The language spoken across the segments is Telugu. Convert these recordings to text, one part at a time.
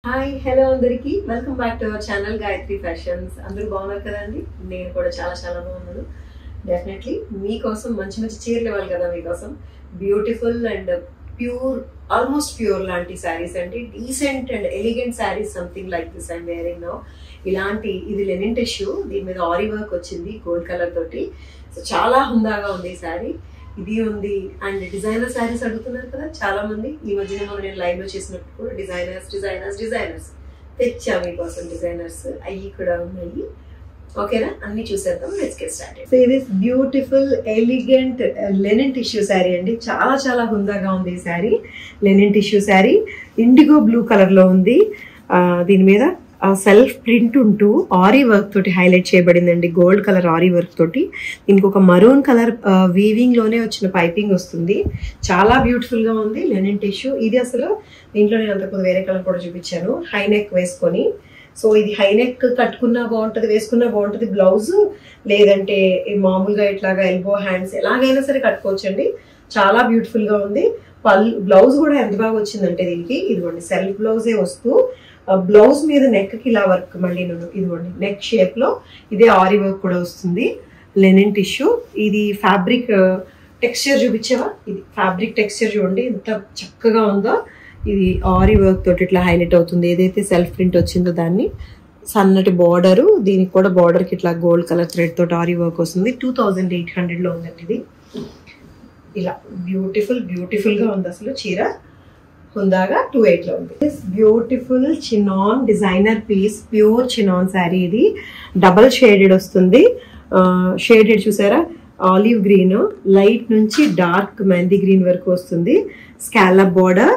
హాయ్ హలో అందరికీ welcome back to our channel Gayatri fashions. అందరూ బాగున్నారు కదండి. నేను కూడా చాలా చాలా బాగున్నాను. డెఫినెట్లీ మీకోసం మంచి మంచి చీరలు ఇవ్వాలి కదా. మీకోసం beautiful and pure, almost pure లాంటి శారీస్ అండి. Decent and elegant saris, something like this I'm wearing now. ఇలాంటి ఇది లెనిన్ టిష్యూ, దీని మీద ఆరి వర్క్ వచ్చింది గోల్డ్ కలర్ తోటి. సో చాలా హుందాగా ఉంది ఈ శారీ. ఇది ఉంది. అండ్ డిజైనర్ శారీస్ అడుగుతున్నారు కదా చాలా మంది. ఈ మధ్యన నేను లైవ్ లో చేసినప్పుడు కూడా డిజైనర్స్ తెచ్చా మీకోసం. డిజైనర్స్ అవి కూడా ఉన్నాయి. ఓకేనా, అన్ని చూసేద్దాం. Let's get started. సో ఇది beautiful elegant linen tissue sari అండి. చాలా చాలా హుందాగా ఉంది ఈ sari. Linen tissue sari indigo blue colour లో ఉంది. దీని మీద సెల్ఫ్ ప్రింట్ ఉంటూ ఆరీ వర్క్ తోటి హైలైట్ చేయబడిందండి. గోల్డ్ కలర్ ఆరీ వర్క్ తోటి. దీనికి ఒక మరూన్ కలర్ వీవింగ్ లోనే వచ్చిన పైపింగ్ వస్తుంది. చాలా బ్యూటిఫుల్ గా ఉంది లెనిన్ టిష్యూ. ఇది అసలు దీంట్లో నేను అంతకు వేరే కలర్ కూడా చూపించాను. హై నెక్ వేసుకొని, సో ఇది హై నెక్ కట్టుకున్నా బాగుంటది, వేసుకున్నా బాగుంటది బ్లౌజ్. లేదంటే మామూలుగా ఇట్లాగా ఎల్బో హ్యాండ్స్ ఎలాగైనా సరే కట్టుకోవచ్చండి. చాలా బ్యూటిఫుల్ గా ఉంది. బ్లౌజ్ కూడా ఎంత బాగా వచ్చిందంటే దీనికి ఇదిగోండి సెల్ఫ్ బ్లౌజే వస్తూ బ్లౌజ్ మీద నెక్ కి ఇలా వర్క్, మళ్ళీ ఇదిగోండి నెక్ షేప్ లో ఇదే ఆరి వర్క్ కూడా వస్తుంది. Linen tissue. ఇది ఫ్యాబ్రిక్ టెక్స్చర్ చూపించావా? ఇది ఫ్యాబ్రిక్ టెక్స్చర్ చూడండి ఎంత చక్కగా ఉందో. ఇది ఆరి వర్క్ తోటి ఇట్లా హైలైట్ అవుతుంది. ఏదైతే సెల్ఫ్ ప్రింట్ వచ్చిందో దాన్ని. సన్నటి బార్డరు, దీనికి కూడా బార్డర్ కి ఇట్లా గోల్డ్ కలర్ థ్రెడ్ తోటి ఆరి వర్క్ వస్తుంది. 2800 లో ఉందండి ఇది. ఇలా బ్యూటిఫుల్ గా ఉంది అసలు చీర. హుందాగా 28 లో ఉంది. Beautiful chinon designer piece, pure chinon sari. ఇది డబల్ షేడెడ్ వస్తుంది. షేడెడ్ చూసారా? ఆలివ్ గ్రీన్, లైట్ నుంచి డార్క్ మెహందీ గ్రీన్ వరకు వస్తుంది. స్కాలప్ బార్డర్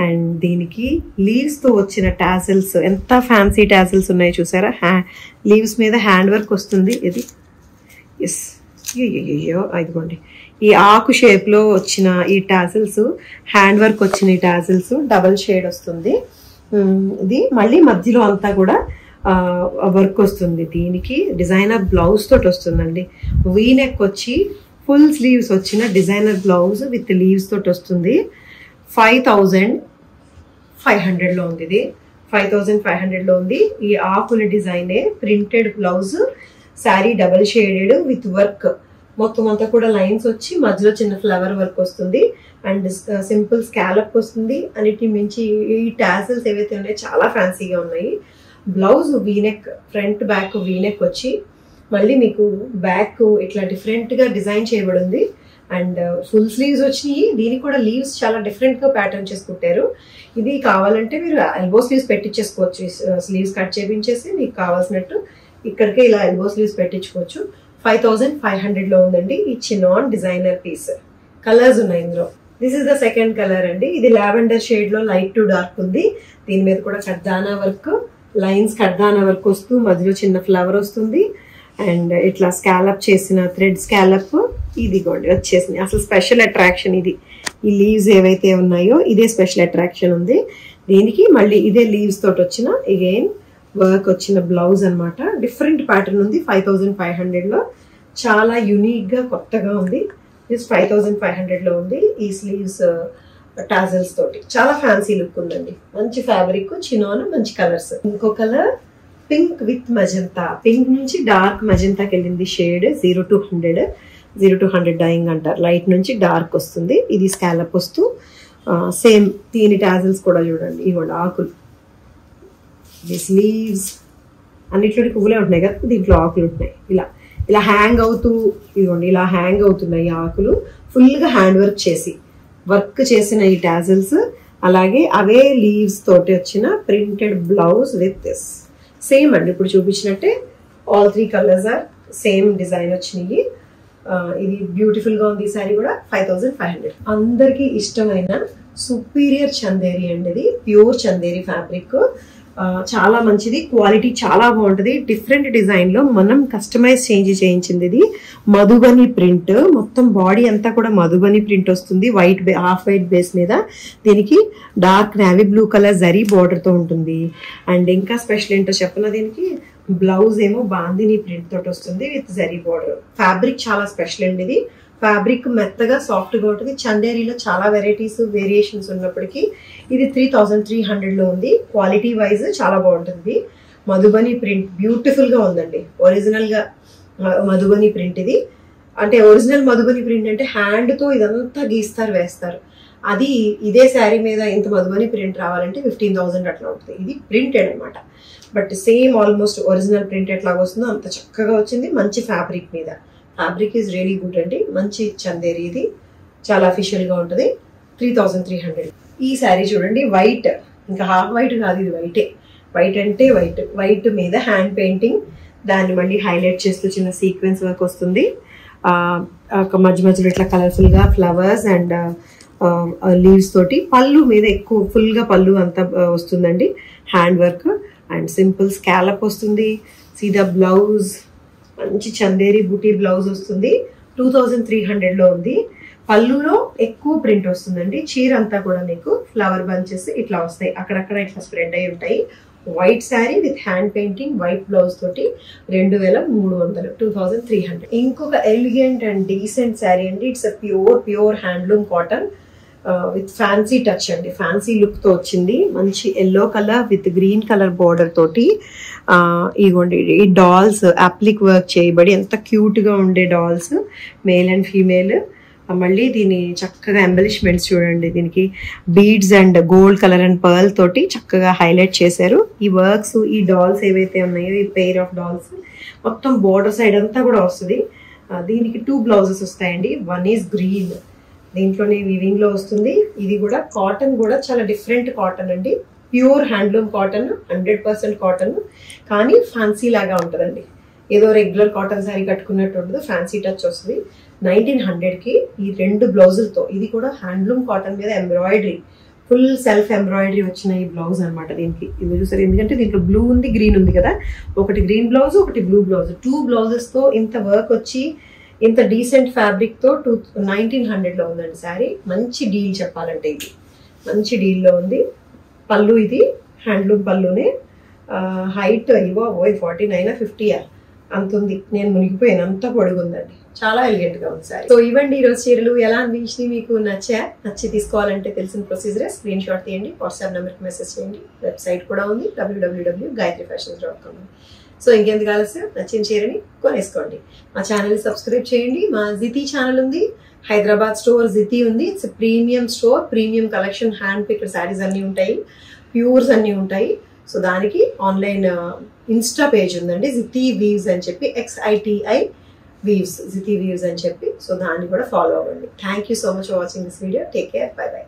అండ్ దీనికి లీవ్స్ తో వచ్చిన టాసిల్స్, ఎంత ఫ్యాన్సీ టాసిల్స్ ఉన్నాయి చూసారా? లీవ్స్ మీద హ్యాండ్ వర్క్ వస్తుంది. ఇది ఎస్ ఇదిగోండి ఈ ఆకు షేప్ లో వచ్చిన ఈ టాసిల్స్, హ్యాండ్ వర్క్ వచ్చిన ఈ టాసిల్స్ డబల్ షేడ్ వస్తుంది. ఇది మళ్ళీ మధ్యలో అంతా కూడా వర్క్ వస్తుంది. దీనికి డిజైనర్ బ్లౌజ్ తోటి వస్తుందండి. వీ నెక్ వచ్చి ఫుల్ స్లీవ్స్ వచ్చిన డిజైనర్ బ్లౌజ్ విత్ లీవ్స్ తోటి వస్తుంది. 5500 లో ఉంది. ఇది 5500 లో ఉంది. ఈ ఆకుల డిజైనే printed blouse, sari double shaded with work. మొత్తం అంతా కూడా లైన్స్ వచ్చి మధ్యలో చిన్న ఫ్లవర్ వర్క్ వస్తుంది. అండ్ సింపుల్ స్కాలప్ వస్తుంది. అన్నిటి మించి ఈ టాసిల్స్ ఏవైతే ఉన్నాయో చాలా ఫ్యాన్సీగా ఉన్నాయి. Blouse V-neck, front back V-neck వచ్చి మళ్ళీ మీకు బ్యాక్ ఇట్లా డిఫరెంట్ గా డిజైన్ చేయబడింది. అండ్ ఫుల్ స్లీవ్స్ వచ్చినాయి. దీనికి కూడా లీవ్స్ చాలా డిఫరెంట్ గా ప్యాటర్న్ చేసి కుట్టారు. ఇది కావాలంటే మీరు ఎల్బో స్లీవ్స్ పెట్టించేసుకోవచ్చు. స్లీవ్స్ కట్ చేపించేసి మీకు కావాల్సినట్టు ఇక్కడికే ఇలా ఎల్బో స్లీవ్స్ పెట్టించుకోవచ్చు. 5500 లో ఉందండి ఈ చినాన్ డిజైనర్ పీస్. కలర్స్ ఉన్నాయి ఇందులో. This is the second colour అండి. ఇది లావెండర్ షేడ్ లో లైట్ టు డార్క్ ఉంది. దీని మీద కూడా కడ్దానా వర్క్, లైన్స్ కడ్దానా వర్క్ వస్తూ మధ్యలో చిన్న ఫ్లవర్ వస్తుంది. అండ్ ఇట్లా స్కాలప్ చేసిన థ్రెడ్ స్కాలప్ ఇదిగోండి వచ్చేసింది. అసలు స్పెషల్ అట్రాక్షన్ ఇది. ఈ లీవ్స్ ఏవైతే ఉన్నాయో ఇదే స్పెషల్ అట్రాక్షన్ ఉంది. దీనికి మళ్ళీ ఇదే లీవ్స్ తోటి వచ్చిన అగైన్ వర్క్ వచ్చిన బ్లౌజ్ అన్నమాట. డిఫరెంట్ ప్యాటర్న్ ఉంది. 5500 లో చాలా యునిక్ గా కొత్తగా ఉంది. దిస్ 5500 లో ఉంది. ఈ స్లీవ్స్ టాజల్స్ తోటి చాలా ఫ్యాన్సీ లుక్ ఉందండి. మంచి ఫ్యాబ్రిక్, చినాన్, మంచి కలర్స్. ఇంకో colour pink with magenta. Pink నుంచి డార్క్ మజంతాకి వెళ్ళింది షేడ్. 0 to 100 డైయింగ్ అంటారు. లైట్ నుంచి డార్క్ వస్తుంది. ఇది స్కాలప్ వస్తూ సేమ్ దీని టాజల్స్ కూడా చూడండి. ఇవ్వండి ఆకులు, స్లీవ్స్ అన్నిట్లో పువ్వులే ఉంటున్నాయి కదా, దీంట్లో ఆకులు ఉంటున్నాయి. ఇలా హ్యాంగ్ అవుతూ ఇదిగోండి ఇలా హ్యాంగ్ అవుతున్నాయి ఆకులు. ఫుల్ గా హ్యాండ్ వర్క్ చేసి వర్క్ చేసిన ఈ టాజల్స్, అలాగే అవే లీవ్స్ తోటి వచ్చిన printed blouse with this same అండి. ఇప్పుడు చూపించినట్టే all 3 colours are same design వచ్చినాయి. ఇది బ్యూటిఫుల్ గా ఉంది. ఈ సారీ కూడా 5500. అందరికి ఇష్టమైన సుపీరియర్ చందేరి అండి. ఇది ప్యూర్ చందేరి ఫ్యాబ్రిక్. చాలా మంచిది, క్వాలిటీ చాలా బాగుంటది. డిఫరెంట్ డిజైన్ లో మనం కస్టమైజ్ చేయించింది. ఇది మధుబని ప్రింట్. మొత్తం బాడీ అంతా కూడా మధుబని ప్రింట్ వస్తుంది. వైట్ హాఫ్ వైట్ బేస్ మీద. దీనికి dark navy blue colour zari border తో ఉంటుంది. అండ్ ఇంకా స్పెషల్ ఏంటో చెప్పిన, దీనికి బ్లౌజ్ ఏమో బాందిని ప్రింట్ తోటి వస్తుంది విత్ జరీ బార్డర్. ఫ్యాబ్రిక్ చాలా స్పెషల్ అండి. ఇది ఫ్యాబ్రిక్ మెత్తగా సాఫ్ట్గా ఉంటుంది. చందేరీలో చాలా వెరైటీస్ వేరియేషన్స్ ఉన్నప్పటికీ ఇది 3300లో ఉంది. క్వాలిటీ వైజ్ చాలా బాగుంటుంది. మధుబని ప్రింట్ బ్యూటిఫుల్గా ఉందండి. ఒరిజినల్గా మధుబని ప్రింట్ ఇది. అంటే ఒరిజినల్ మధుబని ప్రింట్ అంటే హ్యాండ్తో ఇదంతా గీస్తారు వేస్తారు. అది ఇదే శారీ మీద ఇంత మధుబని ప్రింట్ రావాలంటే 15,000 అట్లా ఉంటుంది. ఇది ప్రింటెడ్ అనమాట. But same almost original print ఎట్లాగ వస్తుందో అంత చక్కగా వచ్చింది. మంచి ఫ్యాబ్రిక్ మీద. ఫ్యాబ్రిక్ ఈజ్ రియలీ గుడ్ అండి. మంచి చందేరి ఇది. చాలా అఫీషియల్గా ఉంటుంది. 3300. ఈ శారీ చూడండి, వైట్, ఇంకా హాఫ్ వైట్ కాదు, ఇది వైటే. వైట్ అంటే వైట్. వైట్ మీద హ్యాండ్ పెయింటింగ్, దాన్ని మళ్ళీ హైలైట్ చేస్తూ చిన్న సీక్వెన్స్ వర్క్ వస్తుంది. మధ్య మధ్యలో ఇట్లా కలర్ఫుల్గా ఫ్లవర్స్ అండ్ లీవ్స్ తోటి. పళ్ళు మీద ఎక్కువ ఫుల్గా పళ్ళు అంతా వస్తుందండి. Hand work and simple scallop వస్తుంది. సీదా బ్లౌజ్ మంచి చందేరి బూటీ బ్లౌజ్ వస్తుంది. 2300లో ఉంది. పళ్ళులో ఎక్కువ ప్రింట్ వస్తుందండి. చీర అంతా కూడా మీకు ఫ్లవర్ బంచెస్ ఇట్లా వస్తాయి, అక్కడక్కడ ఇట్లా స్ప్రెడ్ అయి ఉంటాయి. White sari with hand painting, white blouse తోటి 2300, 2300. ఇంకొక ఎలిగెంట్ అండ్ డీసెంట్ శారీ అండి. It's a pure handloom cotton with fancy touch అండి. ఫ్యాన్సీ లుక్ తో వచ్చింది. మంచి yellow colour with green colour border తోటి. ఇదిగోండి ఈ డాల్స్ అప్లిక్ వర్క్ చేయబడి ఎంత క్యూట్ గా ఉండే డాల్స్, మేల్ అండ్ ఫీమేల్. మళ్ళీ దీని చక్కగా ఎంబలిష్మెంట్స్ చూడండి. దీనికి beads and gold colour and pearl తోటి చక్కగా హైలైట్ చేశారు. ఈ వర్క్స్, ఈ డాల్స్ ఏవైతే ఉన్నాయో, ఈ పెయిర్ ఆఫ్ డాల్స్ మొత్తం బోర్డర్ సైడ్ అంతా కూడా వస్తుంది. దీనికి 2 బ్లౌజెస్ వస్తాయండి. వన్ ఈజ్ గ్రీన్, దీంట్లోనే వీవింగ్ లో వస్తుంది. ఇది కూడా కాటన్ కూడా చాలా డిఫరెంట్ కాటన్ అండి. ప్యూర్ హ్యాండ్లూమ్ కాటన్, 100% కాటన్, కానీ ఫ్యాన్సీ లాగా ఉంటుందండి. ఏదో రెగ్యులర్ కాటన్ శారీ కట్టుకున్నట్టు ఉంటుంది, ఫ్యాన్సీ టచ్ వస్తుంది. 1900కి ఈ 2 బ్లౌజులతో. ఇది కూడా హ్యాండ్లూమ్ కాటన్ మీద ఎంబ్రాయిడరీ, ఫుల్ సెల్ఫ్ ఎంబ్రాయిడరీ వచ్చిన ఈ బ్లౌజ్ అనమాట. దీనికి ఇది చూసారు, ఎందుకంటే దీంట్లో బ్లూ ఉంది, గ్రీన్ ఉంది కదా. ఒకటి గ్రీన్ బ్లౌజ్, ఒకటి బ్లూ బ్లౌజ్. 2 బ్లౌజెస్తో ఇంత వర్క్ వచ్చి ఇంత డీసెంట్ ఫ్యాబ్రిక్ తో 1900లో ఉందండి శారీ. మంచి డీల్ చెప్పాలంటే ఇది మంచి డీల్లో ఉంది. పళ్ళు ఇది హ్యాండ్లూమ్ పళ్ళునే. హైట్ ఇవో 49 50 అంత ఉంది. నేను మునిగిపోయాను, అంత పొడుగుందండి. చాలా ఎలిగెంట్ గా ఉంది సారీ. సో ఇవ్వండి ఈరోజు చీరలు. ఎలా అనిపించినాయి మీకు? నచ్చి తీసుకోవాలంటే తెలిసిన ప్రొసీజర్. స్క్రీన్ షాట్ తీయండి, వాట్సాప్ నెంబర్కి మెసేజ్ చేయండి. వెబ్సైట్ కూడా ఉంది, www.gayatrifashions.com. సో ఇంకెందుకు ఆలస్యం, నచ్చిన చీరని కొనేసుకోండి. మా ఛానల్ సబ్స్క్రైబ్ చేయండి. మా జితి ఛానల్ ఉంది, హైదరాబాద్ స్టోర్ జితి ఉంది. It's premium store, premium collection, hand picked saris అన్నీ ఉంటాయి, ప్యూర్స్ అన్నీ ఉంటాయి. సో దానికి ఆన్లైన్ ఇన్స్టా పేజ్ ఉందండి, జితి వీవ్స్ అని చెప్పి, XITI వీవ్స్, జితి వీవ్స్ అని చెప్పి. సో దాన్ని కూడా ఫాలో అవ్వండి. Thank you so much for watching this video. Take care, by by.